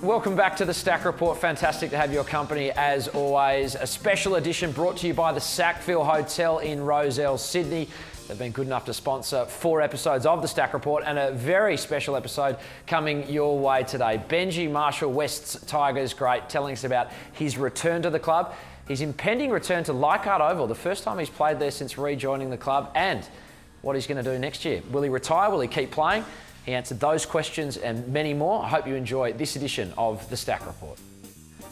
Welcome back to the Stack Report. Fantastic to have your company as always. A special edition brought to you by the Sackville Hotel in Rozelle, Sydney. They've been good enough to sponsor 4 episodes of the Stack Report and a very special episode coming your way today. Benji Marshall, West's Tigers great, telling us about his return to the club, his impending return to Leichhardt Oval, the first time he's played there since rejoining the club, and what he's going to do next year. Will he retire? Will he keep playing? He answered those questions and many more. I hope you enjoy this edition of the Stack Report.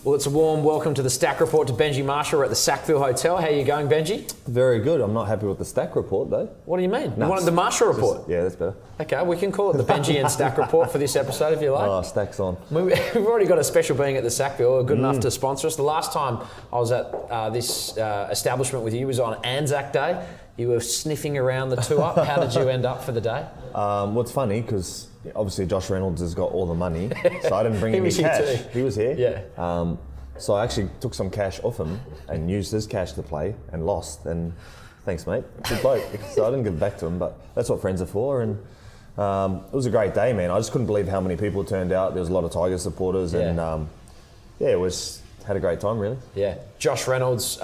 Well, it's a warm welcome to the Stack Report to Benji Marshall. We're at the Sackville Hotel. How are you going, Benji? Very good. I'm not happy with the Stack Report, though. What do you mean? You wanted the Marshall Report? Yeah, that's better. Okay, we can call it the Benji and Stack Report for this episode if you like. Oh, Stack's on. We've already got a special being at the Sackville, good enough to sponsor us. The last time I was at this establishment with you was on Anzac Day. You were sniffing around the 2-up. How did you end up for the day? Well, it's funny because obviously Josh Reynolds has got all the money, so I didn't bring any cash. He was here. Yeah. So I actually took some cash off him and used his cash to play and lost. And thanks, mate. Good bloke. So I didn't give it back to him, but that's what friends are for. And it was a great day, man. I just couldn't believe how many people turned out. There was a lot of Tigers supporters, and had a great time, really. Yeah. Josh Reynolds.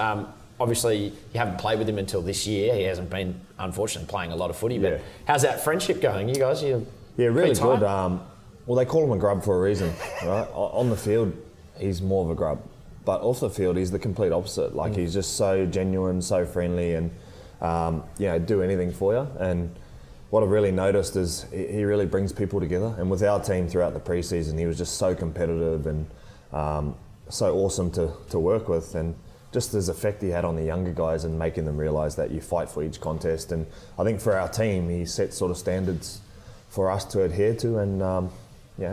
Obviously, you haven't played with him until this year. He hasn't been, unfortunately, playing a lot of footy. But how's that friendship going? You guys, really good. Well, they call him a grub for a reason, right? On the field, he's more of a grub, but off the field, he's the complete opposite. Like he's just so genuine, so friendly, and do anything for you. And what I've really noticed is he really brings people together. And with our team throughout the preseason, he was just so competitive and so awesome to work with. And just his effect he had on the younger guys and making them realise that you fight for each contest. And I think for our team, he set sort of standards for us to adhere to, and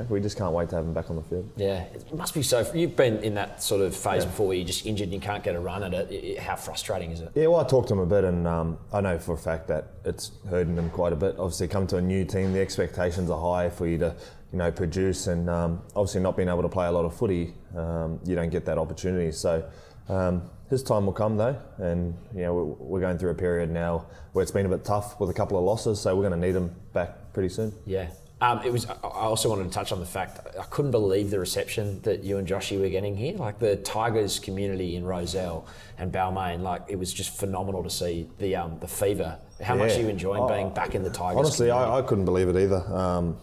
we just can't wait to have him back on the field. Yeah, it must be so. You've been in that sort of phase before where you're just injured and you can't get a run at it. How frustrating is it? Yeah, well, I talked to him a bit, and I know for a fact that it's hurting him quite a bit. Obviously, come to a new team, the expectations are high for you to, produce, and obviously not being able to play a lot of footy, you don't get that opportunity. So his time will come though, and we're going through a period now where it's been a bit tough with a couple of losses, so we're going to need him back pretty soon. Yeah. I also wanted to touch on the fact I couldn't believe the reception that you and Joshy were getting here. Like the Tigers community in Rozelle and Balmain, like it was just phenomenal to see the fever. How much are you enjoying being back in the Tigers honestly, community? I couldn't believe it either.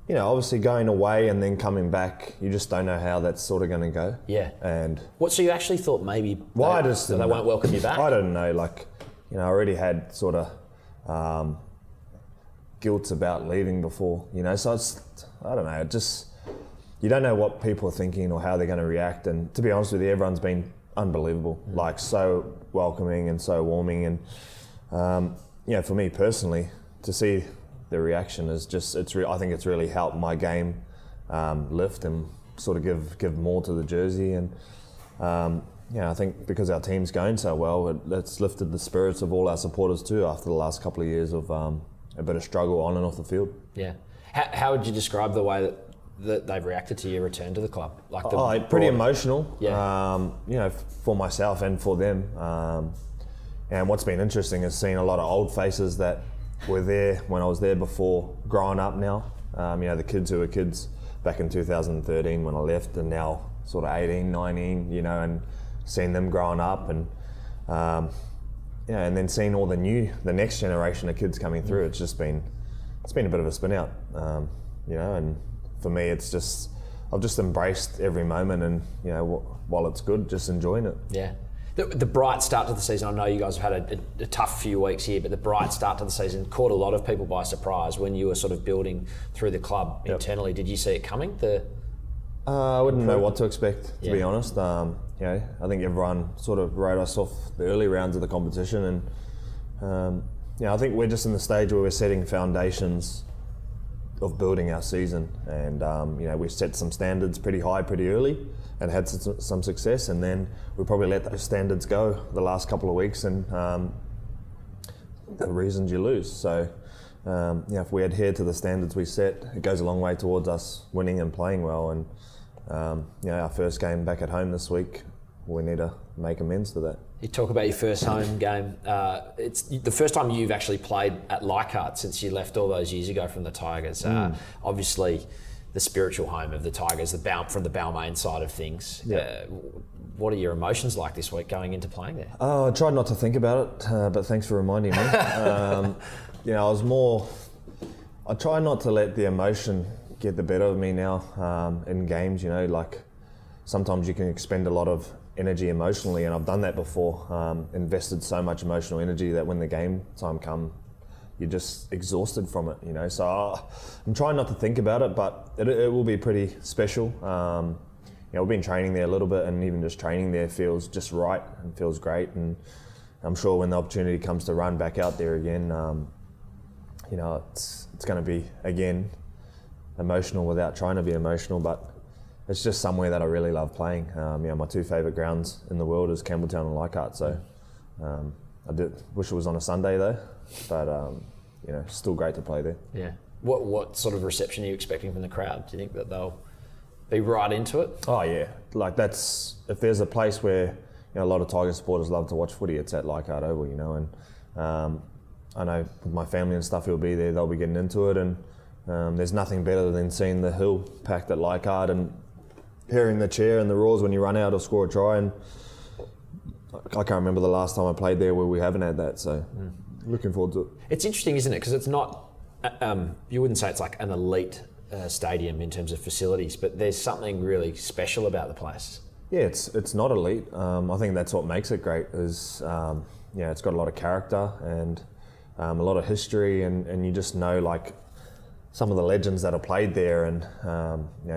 Obviously going away and then coming back, you just don't know how that's sort of going to go. Yeah. And so you actually thought maybe they won't welcome you back? I don't know. I already had sort of guilt about leaving before, so it's, I don't know, you don't know what people are thinking or how they're going to react. And to be honest with you, everyone's been unbelievable, so welcoming and so warming. And, for me personally, to see the reaction is just, I think it's really helped my game lift and sort of give more to the jersey. And, I think because our team's going so well, it's lifted the spirits of all our supporters too after the last couple of years of a bit of struggle on and off the field. Yeah. How would you describe the way that they've reacted to your return to the club? Pretty emotional. Yeah. For myself and for them. And what's been interesting is seeing a lot of old faces that were there when I was there before, growing up now. The kids who were kids back in 2013 when I left, and now sort of 18, 19, and seeing them growing up, and and then seeing all the next generation of kids coming through. It's been a bit of a spin out, and for me, it's just, I've just embraced every moment, and while it's good, just enjoying it. Yeah. The bright start to the season, I know you guys have had a tough few weeks here, but the bright start to the season caught a lot of people by surprise when you were sort of building through the club internally. Did you see it coming? I wouldn't know what to expect, to be honest. I think everyone sort of wrote us off the early rounds of the competition, and I think we're just in the stage where we're setting foundations of building our season, and we set some standards pretty high pretty early and had some success, and then we probably let those standards go the last couple of weeks, and the reasons you lose. So if we adhere to the standards we set, it goes a long way towards us winning and playing well. And our first game back at home this week, we need to make amends to that. You talk about your first home game. It's the first time you've actually played at Leichhardt since you left all those years ago from the Tigers. Obviously, the spiritual home of the Tigers, from the Balmain side of things. Yeah. What are your emotions like this week going into playing there? I tried not to think about it, but thanks for reminding me. I try not to let the emotion get the better of me now in games. Like sometimes you can expend a lot of energy emotionally, and I've done that before. Invested so much emotional energy that when the game time comes, you're just exhausted from it. So I'm trying not to think about it, but it will be pretty special. We've been training there a little bit, and even just training there feels just right and feels great. And I'm sure when the opportunity comes to run back out there again, it's going to be again emotional without trying to be emotional, but it's just somewhere that I really love playing. My two favourite grounds in the world is Campbelltown and Leichhardt. So I did wish it was on a Sunday though, but still great to play there. Yeah. What sort of reception are you expecting from the crowd? Do you think that they'll be right into it? Oh yeah, like if there's a place where a lot of Tiger supporters love to watch footy, it's at Leichhardt Oval, and I know with my family and stuff who'll be there, they'll be getting into it, and there's nothing better than seeing the hill packed at Leichhardt and hearing the cheer and the roars when you run out or score a try. And I can't remember the last time I played there where we haven't had that, so looking forward to it. It's interesting, isn't it? Because it's not, you wouldn't say it's like an elite stadium in terms of facilities, but there's something really special about the place. Yeah, it's not elite. I think that's what makes it great is, it's got a lot of character and a lot of history, and you just know like some of the legends that have played there, and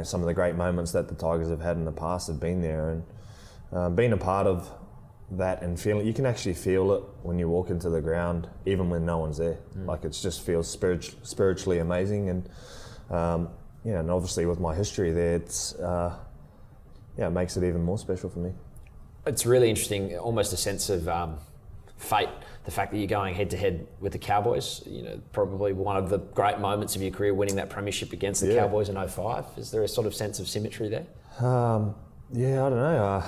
some of the great moments that the Tigers have had in the past have been there, and being a part of that and feeling, you can actually feel it when you walk into the ground, even when no one's there. Like it just feels spiritually amazing, and and obviously with my history there, it makes it even more special for me. It's really interesting, almost a sense of fate, the fact that you're going head to head with the Cowboys. Probably one of the great moments of your career, winning that premiership against the Cowboys in 2005. Is there a sort of sense of symmetry there? I don't know.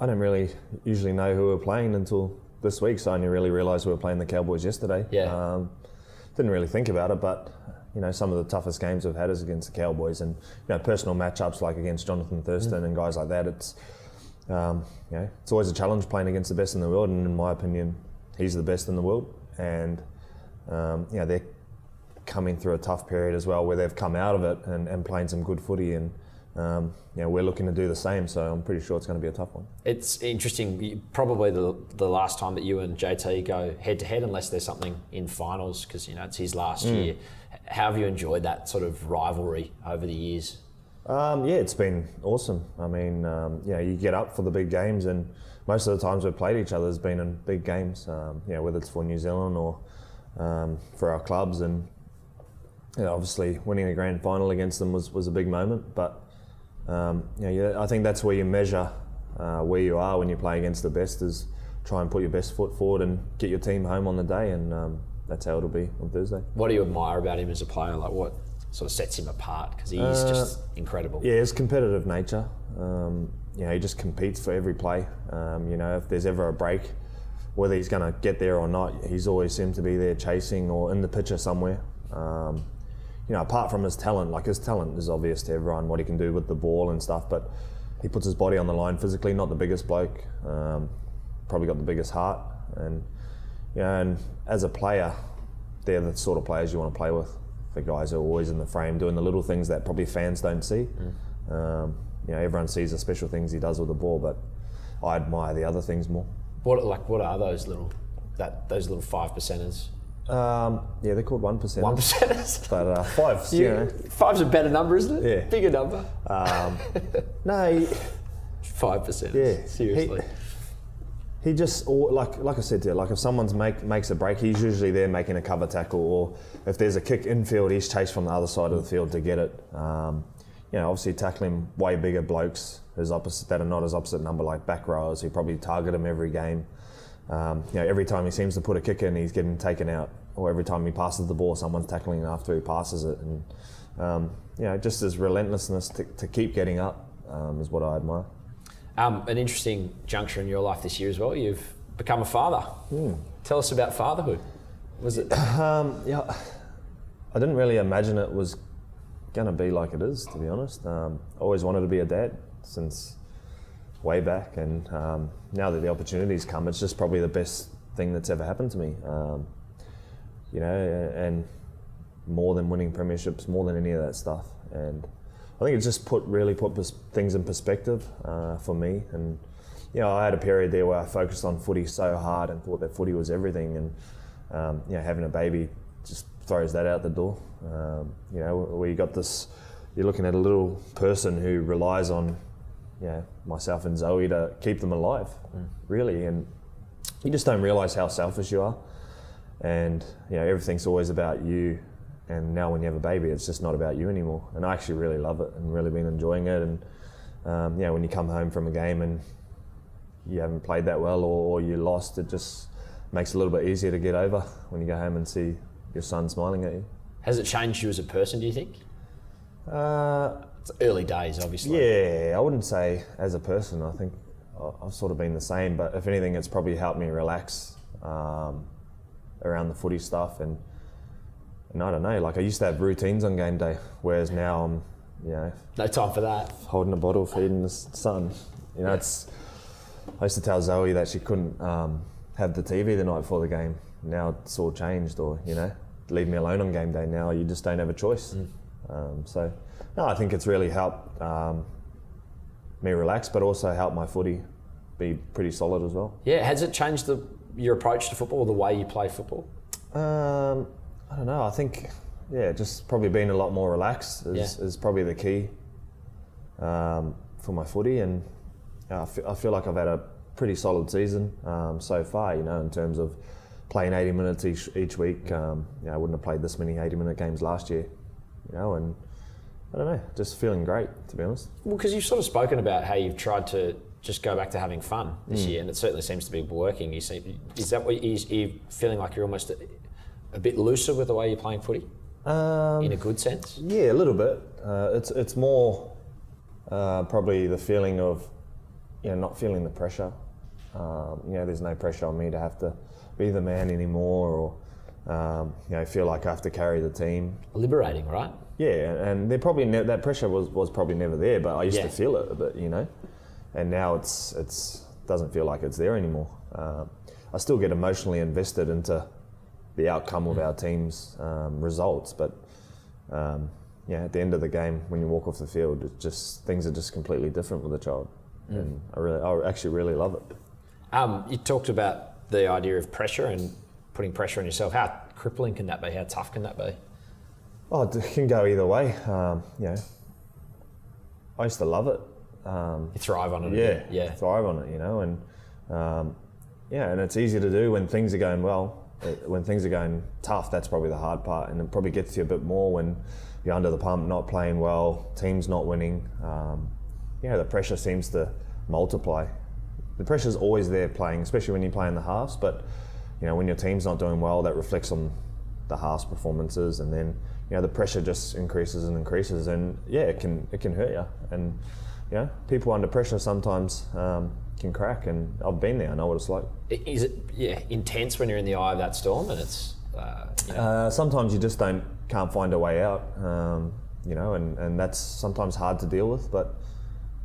I don't really usually know who we're playing until this week, so I only really realised we were playing the Cowboys yesterday. Yeah. Didn't really think about it, but some of the toughest games we've had is against the Cowboys, and personal matchups like against Jonathan Thurston and guys like that. It's it's always a challenge playing against the best in the world, and in my opinion, he's the best in the world. And they're coming through a tough period as well, where they've come out of it and playing some good footy, and we're looking to do the same. So I'm pretty sure it's going to be a tough one. It's interesting. Probably the last time that you and JT go head to head, unless there's something in finals, because it's his last year. How have you enjoyed that sort of rivalry over the years? It's been awesome. I mean, you get up for the big games, and most of the times we've played each other has been in big games. Whether it's for New Zealand or for our clubs, and obviously winning a grand final against them was a big moment. But I think that's where you measure where you are when you play against the best, is try and put your best foot forward and get your team home on the day, and that's how it'll be on Thursday. What do you admire about him as a player? Like what sort of sets him apart? Because he's just incredible. Yeah, his competitive nature. He just competes for every play. If there's ever a break, whether he's going to get there or not, he's always seems to be there chasing or in the picture somewhere. Apart from his talent, like his talent is obvious to everyone, what he can do with the ball and stuff, but he puts his body on the line physically, not the biggest bloke, probably got the biggest heart, and as a player, they're the sort of players you want to play with. The guys who are always in the frame doing the little things that probably fans don't see. Everyone sees the special things he does with the ball, but I admire the other things more. What are those little 5%ers? They're called 1%ers. 1%ers? But fives, Five's a better number, isn't it? Yeah. Bigger number. No. 5%ers. Yeah. Seriously. He just, like I said to you, like if someone's makes a break, he's usually there making a cover tackle, or if there's a kick infield, he's chased from the other side of the field to get it. Obviously tackling way bigger blokes that are not his opposite number, like back rowers, who probably target him every game. Every time he seems to put a kick in, he's getting taken out, or every time he passes the ball, someone's tackling after he passes it, and just his relentlessness to keep getting up is what I admire. An interesting juncture in your life this year as well. You've become a father. Tell us about fatherhood. Was it? I didn't really imagine it was gonna be like it is, to be honest. I always wanted to be a dad since way back, and now that the opportunities come, it's just probably the best thing that's ever happened to me. You know, and more than winning premierships, more than any of that stuff. And I think it's just really put things in perspective for me. And you know, I had a period there where I focused on footy so hard and thought that footy was everything, and you know, having a baby just throws that out the door. You know, where you're looking at a little person who relies on, you know, myself and Zoe to keep them alive, really, and you just don't realise how selfish you are. And you know, everything's always about you, and now when you have a baby, it's just not about you anymore. And I actually really love it and really been enjoying it. And you know, when you come home from a game and you haven't played that well or you lost, it just makes it a little bit easier to get over when you go home and see your son smiling at you. Has it changed you as a person, do you think? It's early days, obviously. Yeah, I wouldn't say as a person. I think I've sort of been the same, but if anything, it's probably helped me relax around the footy stuff. And I don't know, like I used to have routines on game day, whereas now I'm, you know, no time for that. Holding a bottle, feeding the son. You know, I used to tell Zoe that she couldn't have the TV the night before the game. Now it's all changed, or you know, leave me alone on game day. Now you just don't have a choice. So no, I think it's really helped me relax, but also helped my footy be pretty solid as well. Yeah, has it changed your approach to football, or the way you play football? I don't know. I think just probably being a lot more relaxed is probably the key for my footy, and I feel like I've had a pretty solid season so far. You know, in terms of playing 80 minutes each week. You know, I wouldn't have played this many 80-minute games last year. You know, and I don't know, just feeling great, to be honest. Well, because you've sort of spoken about how you've tried to just go back to having fun this year, and it certainly seems to be working. Is that what you're feeling like you're almost a bit looser with the way you're playing footy? In a good sense? Yeah, a little bit. It's more probably the feeling of, you know, not feeling the pressure. You know, there's no pressure on me to have to be the man anymore, or you know, feel like I have to carry the team. Liberating, right? Yeah, and there probably that pressure was probably never there, but I used to feel it a bit, you know. And now it's doesn't feel like it's there anymore. I still get emotionally invested into the outcome of our team's results, but yeah, at the end of the game, when you walk off the field, it just things are just completely different with a child, and I actually really love it. You talked about the idea of pressure and putting pressure on yourself. How crippling can that be? How tough can that be? Oh, it can go either way. You know, I used to love it. You thrive on it. Yeah, thrive on it. You know, and yeah, and it's easy to do when things are going well. When things are going tough, that's probably the hard part, and it probably gets you a bit more when you're under the pump, not playing well, team's not winning. Yeah, the pressure seems to multiply. The pressure's always there playing, especially when you play in the halves, but you know, when your team's not doing well, that reflects on the halves performances, and then you know, the pressure just increases and increases, and yeah, it can hurt you. And you know, people under pressure sometimes can crack, and I've been there. I know what it's like. Is it intense when you're in the eye of that storm, and it's you know? Sometimes you just can't find a way out, you know, and that's sometimes hard to deal with. But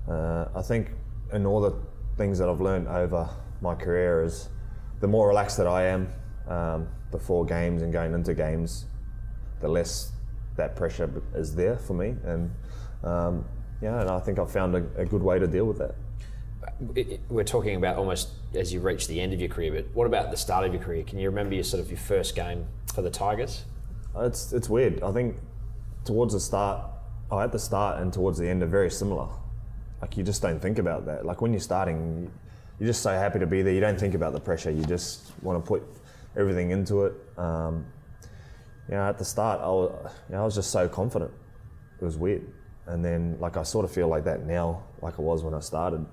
I think in all the things that I've learned over my career is the more relaxed that I am before games and going into games, the less that pressure is there for me, and yeah, and I think I've found a good way to deal with that. We're talking about almost as you reach the end of your career, but what about the start of your career? Can you remember your first game for the Tigers? It's weird. I think towards the start, at the start and towards the end are very similar. Like you just don't think about that. Like when you're starting, you're just so happy to be there. You don't think about the pressure. You just want to put everything into it. You know, at the start, I was just so confident. It was weird. And then, like, I sort of feel like that now, like I was when I started.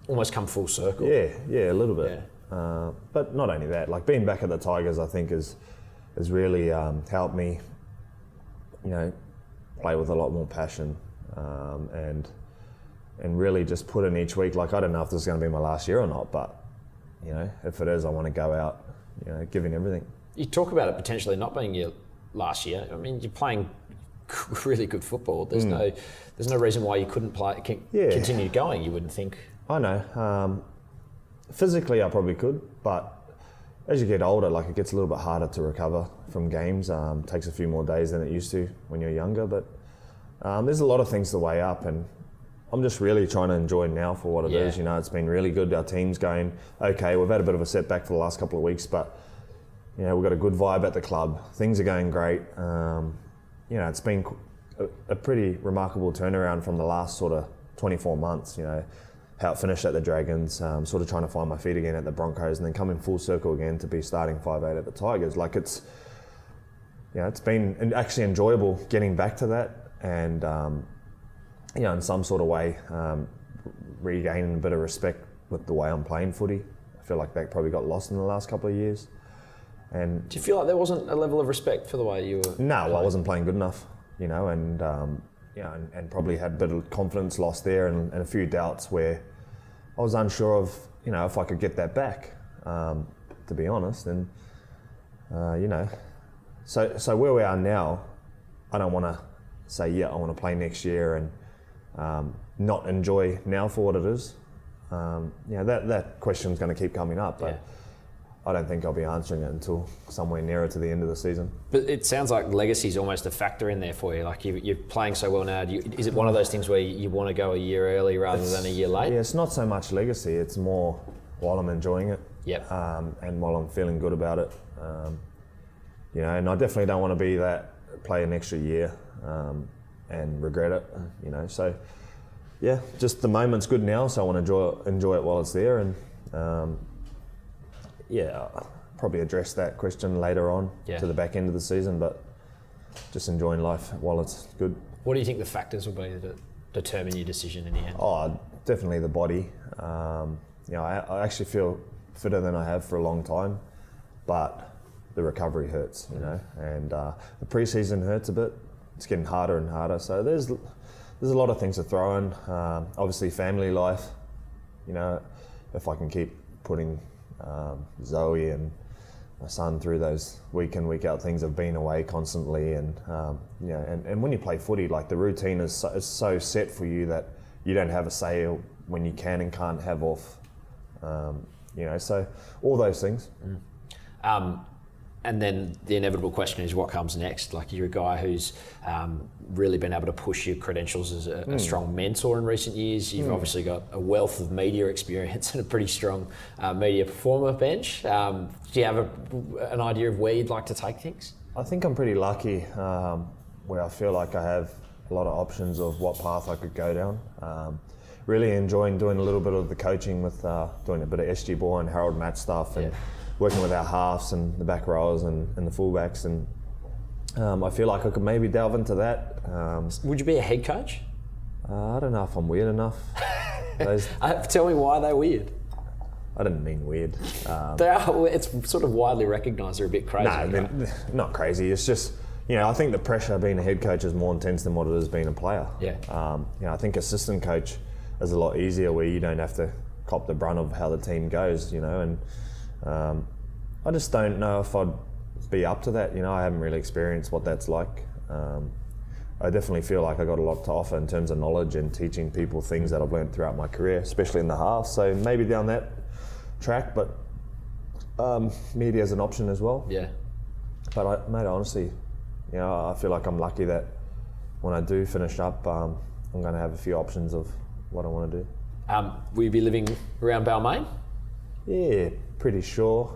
Almost come full circle. Yeah, a little bit. Yeah. But not only that, like being back at the Tigers, I think has really helped me, you know, play with a lot more passion, and really just put in each week. Like, I don't know if this is going to be my last year or not, but you know, if it is, I want to go out, you know, giving everything. You talk about it potentially not being your last year. I mean, you're playing really good football. There's no reason why you couldn't continue going. You wouldn't think. I know. Physically, I probably could, but as you get older, like, it gets a little bit harder to recover from games. Takes a few more days than it used to when you're younger, but there's a lot of things to weigh up, and I'm just really trying to enjoy now for what it is. You know, it's been really good. Our team's going okay. We've had a bit of a setback for the last couple of weeks, but you know, we've got a good vibe at the club. Things are going great. You know, it's been a pretty remarkable turnaround from the last sort of 24 months. You know, how it finished at the Dragons, sort of trying to find my feet again at the Broncos, and then coming full circle again to be starting 5'8" at the Tigers. Like, it's, you know, it's been actually enjoyable getting back to that, and you know, in some sort of way, regaining a bit of respect with the way I'm playing footy. I feel like that probably got lost in the last couple of years. And do you feel like there wasn't a level of respect for the way you were? No, well, I wasn't playing good enough, you know, and you know, and probably had a bit of confidence lost there, and a few doubts where I was unsure of, you know, if I could get that back, to be honest. And you know, so where we are now, I don't want to say, yeah, I want to play next year and not enjoy now for what it is. You know, that question's going to keep coming up, but I don't think I'll be answering it until somewhere nearer to the end of the season. But it sounds like legacy is almost a factor in there for you. Like, you're playing so well now. Is it one of those things where you want to go a year early rather than a year late? Yeah, it's not so much legacy. It's more while I'm enjoying it. Yep. And while I'm feeling good about it. You know, and I definitely don't want to be that, play an extra year and regret it. You know, so yeah, just the moment's good now, so I want to enjoy it while it's there, and yeah, I'll probably address that question later on to the back end of the season, but just enjoying life while it's good. What do you think the factors will be that determine your decision in the end? Oh, definitely the body. You know, I actually feel fitter than I have for a long time, but the recovery hurts, you know, and the pre-season hurts a bit. It's getting harder and harder, so there's a lot of things to throw in. Obviously, family life. You know, if I can keep putting Zoe and my son through those week in, week out things of being away constantly, and you know, and when you play footy, like, the routine is so set for you that you don't have a say when you can and can't have off. You know, so all those things. And then the inevitable question is, what comes next? Like, you're a guy who's really been able to push your credentials as a strong mentor in recent years. You've obviously got a wealth of media experience and a pretty strong media performer bench. Do you have an idea of where you'd like to take things? I think I'm pretty lucky where I feel like I have a lot of options of what path I could go down. Really enjoying doing a little bit of the coaching with doing a bit of SG Ball and Harold Matt stuff, and working with our halves and the back rowers and the fullbacks, and I feel like I could maybe delve into that. Would you be a head coach? I don't know if I'm weird enough. Tell me why they're weird. I didn't mean weird. They are. It's sort of widely recognised they're a bit crazy. No, right? Not crazy. It's just, you know, I think the pressure of being a head coach is more intense than what it is being a player. Yeah. You know, I think assistant coach is a lot easier, where you don't have to cop the brunt of how the team goes, you know, and I just don't know if I'd be up to that. You know, I haven't really experienced what that's like. I definitely feel like I got a lot to offer in terms of knowledge and teaching people things that I've learned throughout my career, especially in the half. So maybe down that track, but media is an option as well. Yeah. But mate, honestly, you know, I feel like I'm lucky that when I do finish up, I'm going to have a few options of what I want to do. Will you be living around Balmain? Yeah, pretty sure.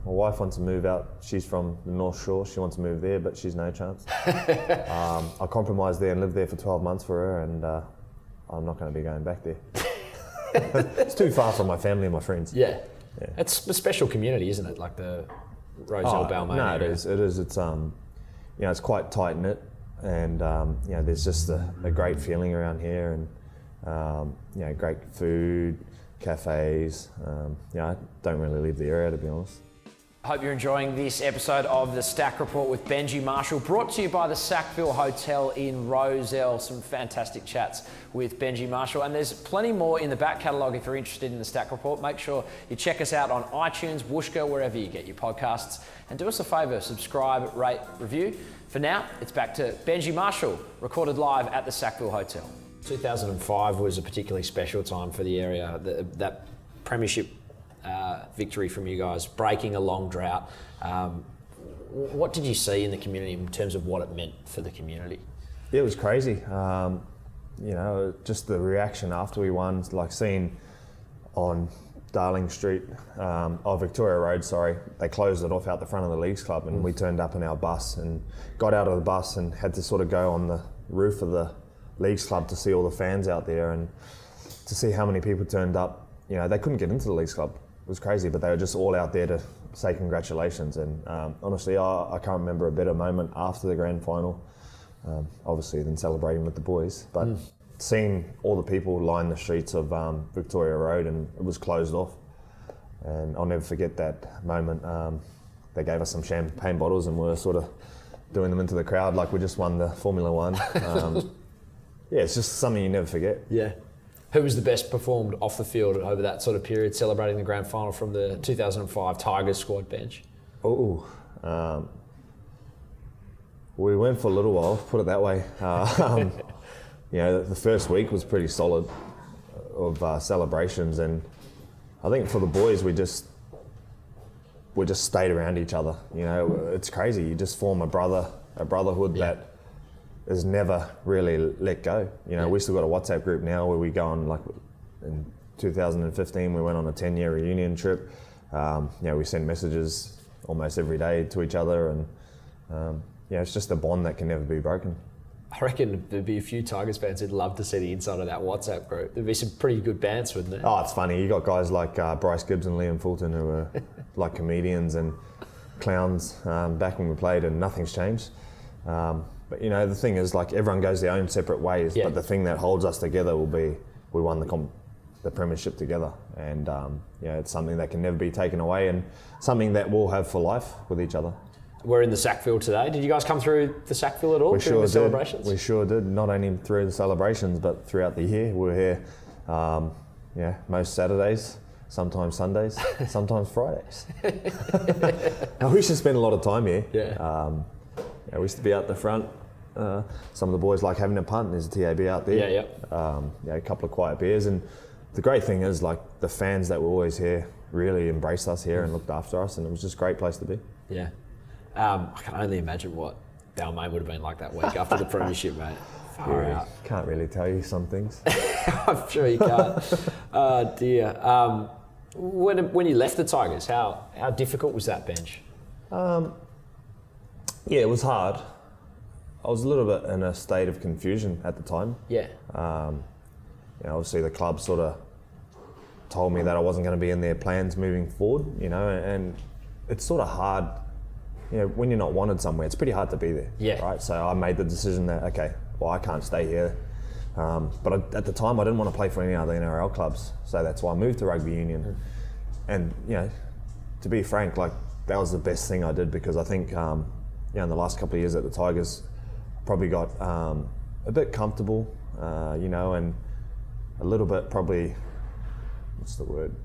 My wife wants to move out. She's from the North Shore. She wants to move there, but she's no chance. I compromised there and lived there for 12 months for her, and I'm not going to be going back there. It's too far from my family and my friends. Yeah. It's a special community, isn't it? Like the Roselle Balmain No, area. it is. It's you know, it's quite tight knit, and you know, there's just a great feeling around here, and you know, great food, cafes. You know, I don't really leave the area, to be honest. I hope you're enjoying this episode of the Stack Report with Benji Marshall, brought to you by the Sackville Hotel in Roselle. Some fantastic chats with Benji Marshall, and there's plenty more in the back catalogue if you're interested in the Stack Report. Make sure you check us out on iTunes, Wooshka, wherever you get your podcasts, and do us a favour, subscribe, rate, review. For now, it's back to Benji Marshall, recorded live at the Sackville Hotel. 2005 was a particularly special time for the area. That premiership victory from you guys, breaking a long drought. What did you see in the community in terms of what it meant for the community? It was crazy. Just the reaction after we won, like seeing on Darling Street, Victoria Road, sorry, they closed it off out the front of the Leagues Club, and we turned up in our bus and got out of the bus and had to sort of go on the roof of the Leagues Club to see all the fans out there and to see how many people turned up. They couldn't get into the Leagues Club. It was crazy, but they were just all out there to say congratulations. And honestly, I can't remember a better moment after the grand final, obviously, than celebrating with the boys. But seeing all the people line the streets of Victoria Road, and it was closed off. And I'll never forget that moment. They gave us some champagne bottles and we were sort of doing them into the crowd like we just won the Formula One. It's just something you never forget. Yeah. Who was the best performed off the field over that sort of period, celebrating the grand final from the 2005 Tigers squad bench? We went for a little while, put it that way. The first week was pretty solid of celebrations, and I think for the boys, we just stayed around each other. It's crazy. You just form a brotherhood that has never really let go. We still got a WhatsApp group now where we go on, like in 2015, we went on a 10-year reunion trip. We send messages almost every day to each other, and it's just a bond that can never be broken. I reckon there'd be a few Tigers fans who'd love to see the inside of that WhatsApp group. There'd be some pretty good bands, wouldn't there? Oh, it's funny. You got guys like Bryce Gibbs and Liam Fulton who are like comedians and clowns back when we played, and nothing's changed. But the thing is, like, everyone goes their own separate ways. Yeah. But the thing that holds us together will be we won the premiership together, and it's something that can never be taken away, and something that we'll have for life with each other. We're in the Sackville today. Did you guys come through the Sackville at all during the celebrations? We sure did. Not only through the celebrations, but throughout the year. We were here most Saturdays, sometimes Sundays, sometimes Fridays. We used to spend a lot of time here. Yeah. We used to be out the front. Some of the boys like having a punt. There's a TAB out there. Yeah. A couple of quiet beers. And the great thing is, like, the fans that were always here really embraced us here and looked after us, and it was just a great place to be. Yeah. I can only imagine what Balmain would have been like that week after the premiership, mate. Far out. Can't really tell you some things. I'm sure you can't. Oh dear. When you left the Tigers, how difficult was that bench? It was hard. I was a little bit in a state of confusion at the time. Yeah. Obviously the club sort of told me that I wasn't going to be in their plans moving forward, and it's sort of hard. When you're not wanted somewhere, it's pretty hard to be there. Yeah. Right. So I made the decision that, okay, well, I can't stay here. But at the time, I didn't want to play for any other NRL clubs. So that's why I moved to rugby union. And, to be frank, like, that was the best thing I did, because I think, in the last couple of years at the Tigers, probably got a bit comfortable, and a little bit probably, what's the word?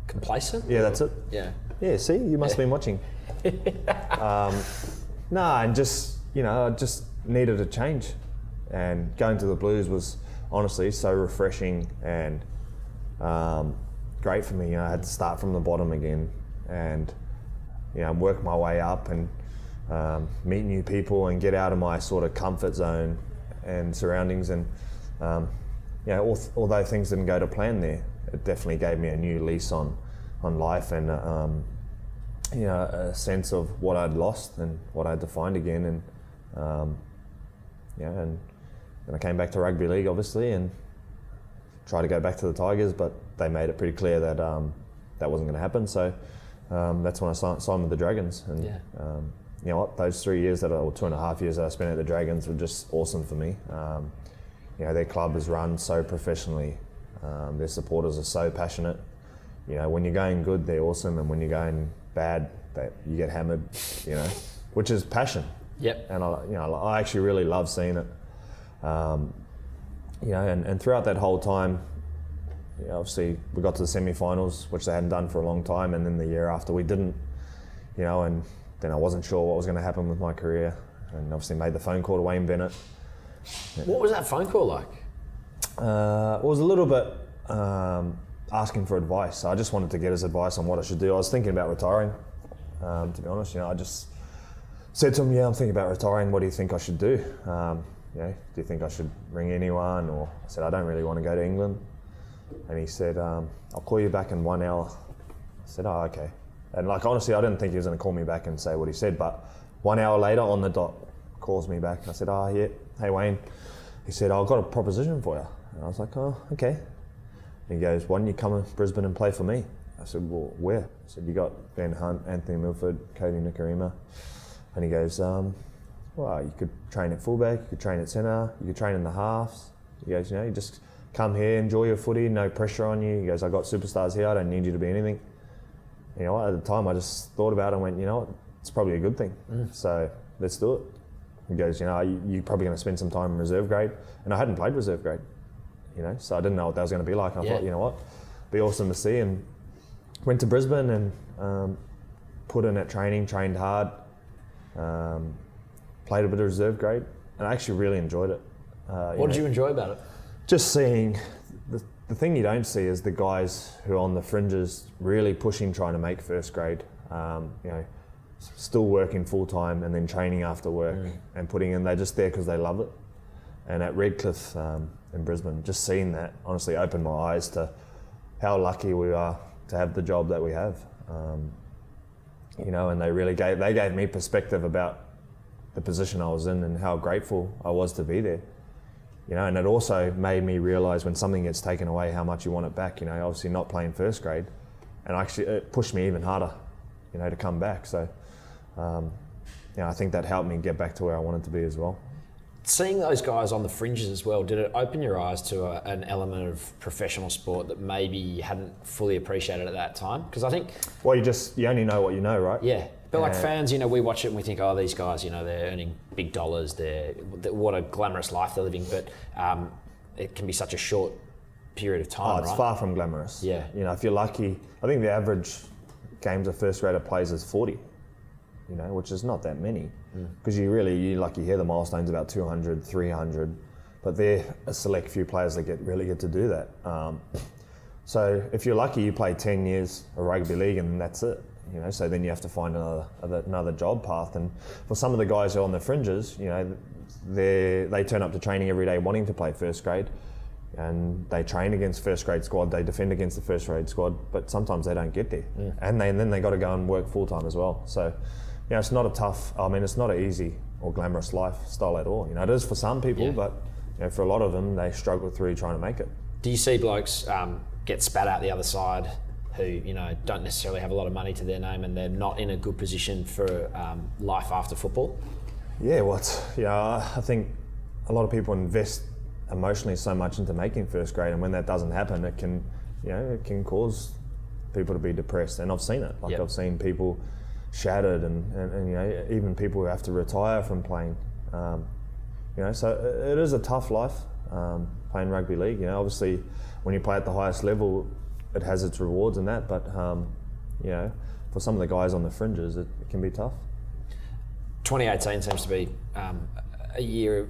Complacent? Yeah, that's it. Yeah. Yeah, see, you must have been watching. And just, I just needed a change. And going to the Blues was honestly so refreshing and great for me. I had to start from the bottom again and, work my way up and meet new people and get out of my sort of comfort zone and surroundings. And, although things didn't go to plan there, it definitely gave me a new lease on life and a sense of what I'd lost and what I had to find again. And and then I came back to rugby league, obviously, and tried to go back to the Tigers, but they made it pretty clear that that wasn't going to happen. So that's when I signed with the Dragons. And you know what, those 3 years or 2.5 years that I spent at the Dragons were just awesome for me. Their club is run so professionally. Their supporters are so passionate. When you're going good, they're awesome, and when you're going bad, you get hammered. Which is passion. Yep. And I actually really love seeing it. And throughout that whole time, obviously we got to the semi-finals, which they hadn't done for a long time, and then the year after we didn't. And then I wasn't sure what was going to happen with my career, and obviously made the phone call to Wayne Bennett. What was that phone call like? It was a little bit asking for advice. I just wanted to get his advice on what I should do. I was thinking about retiring, to be honest. I just said to him, I'm thinking about retiring. What do you think I should do? Do you think I should ring anyone? Or I said, I don't really want to go to England. And he said, I'll call you back in 1 hour. I said, oh, okay. And honestly, I didn't think he was going to call me back and say what he said, but 1 hour later on the dot, calls me back. I said, yeah, hey Wayne. He said, I've got a proposition for you. And I was like, oh, okay. And he goes, why don't you come to Brisbane and play for me? I said, well, where? I said, you got Ben Hunt, Anthony Milford, Cody Nikarima. And he goes, well, you could train at fullback, you could train at centre, you could train in the halves. He goes, you just come here, enjoy your footy, no pressure on you. He goes, I got superstars here, I don't need you to be anything. At the time I just thought about it and went, it's probably a good thing. So let's do it. He goes, you're probably going to spend some time in reserve grade. And I hadn't played reserve grade, so I didn't know what that was going to be like. And I thought, it'd be awesome to see. And went to Brisbane and put in at training, trained hard, played a bit of reserve grade, and I actually really enjoyed it. What did you enjoy about it? Just seeing, the thing you don't see is the guys who are on the fringes really pushing, trying to make first grade, still working full time and then training after work and putting in, they're just there because they love it. And at Redcliffe in Brisbane, just seeing that honestly opened my eyes to how lucky we are to have the job that we have. And they really gave me perspective about the position I was in and how grateful I was to be there. And it also made me realise when something gets taken away, how much you want it back. Obviously not playing first grade, and actually it pushed me even harder, to come back. So, I think that helped me get back to where I wanted to be as well. Seeing those guys on the fringes as well, did it open your eyes to an element of professional sport that maybe you hadn't fully appreciated at that time? Because I think... Well, you only know what you know, right? Yeah. But like fans, we watch it and we think, oh, these guys, they're earning big dollars. What a glamorous life they're living. But it can be such a short period of time, it's right? far from glamorous. Yeah. If you're lucky, I think the average games a first grader plays is 40, which is not that many. Because you hear the milestones about 200, 300, but they're a select few players that really get to do that. So if you're lucky, you play 10 years of rugby league and that's it. So then you have to find another job path. And for some of the guys who are on the fringes, they turn up to training every day wanting to play first grade, and they train against first grade squad, they defend against the first grade squad, but sometimes they don't get there. And then they got to go and work full time as well. So, it's not it's not an easy or glamorous lifestyle at all. It is for some people, but for a lot of them, they struggle through trying to make it. Do you see blokes get spat out the other side who don't necessarily have a lot of money to their name and they're not in a good position for life after football? Yeah, I think a lot of people invest emotionally so much into making first grade, and when that doesn't happen, it can cause people to be depressed. And I've seen it. I've seen people shattered, and even people who have to retire from playing. So it is a tough life playing rugby league. Obviously, when you play at the highest level, it has its rewards and that, but for some of the guys on the fringes, it can be tough. 2018 seems to be a year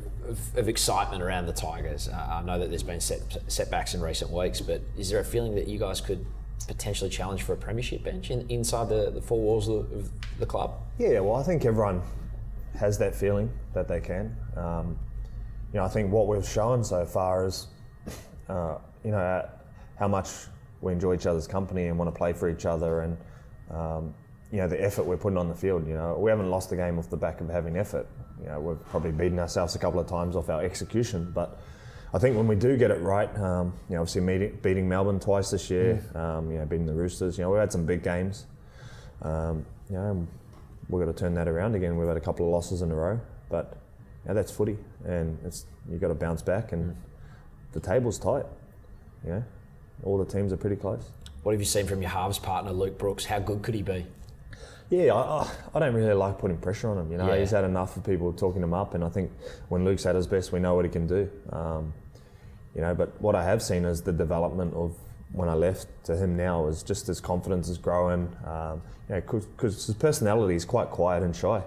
of excitement around the Tigers. I know that there's been setbacks in recent weeks, but is there a feeling that you guys could potentially challenge for a premiership bench inside the four walls of the club? Yeah, well, I think everyone has that feeling that they can. I think what we've shown so far is, how much we enjoy each other's company and want to play for each other, and the effort we're putting on the field. We haven't lost the game off the back of having effort. We've probably beaten ourselves a couple of times off our execution, but I think when we do get it right, obviously beating Melbourne twice this year, beating the Roosters, we've had some big games. We've got to turn that around again. We've had a couple of losses in a row, but that's footy, and you've got to bounce back, and the table's tight. All the teams are pretty close. What have you seen from your halves partner, Luke Brooks? How good could he be? Yeah, I don't really like putting pressure on him. He's had enough of people talking him up, and I think when Luke's at his best, we know what he can do. But what I have seen is the development of when I left to him now is just his confidence is growing. Because his personality is quite quiet and shy,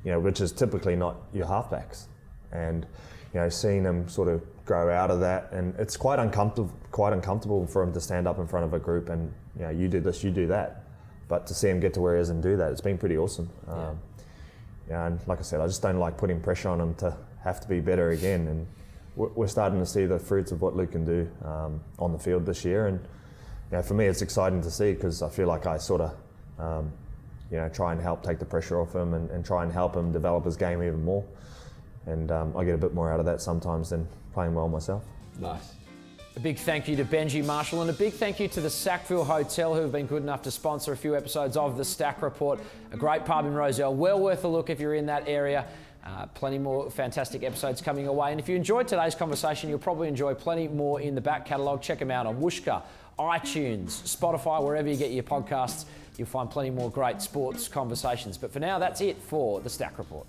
which is typically not your halfbacks. And seeing him sort of grow out of that, and it's quite uncomfortable for him to stand up in front of a group and you do this, you do that. But to see him get to where he is and do that, it's been pretty awesome. And like I said, I just don't like putting pressure on him to have to be better again. And we're starting to see the fruits of what Luke can do on the field this year. And for me, it's exciting to see because I feel like I sort of, try and help take the pressure off him and try and help him develop his game even more. And I get a bit more out of that sometimes than playing well myself. Nice. A big thank you to Benji Marshall and a big thank you to the Sackville Hotel who have been good enough to sponsor a few episodes of the Stack Report. A great pub in Rozelle, well worth a look if you're in that area. Plenty more fantastic episodes coming away. And if you enjoyed today's conversation, you'll probably enjoy plenty more in the back catalogue. Check them out on Whooshkaa, iTunes, Spotify, wherever you get your podcasts. You'll find plenty more great sports conversations. But for now, that's it for the Stack Report.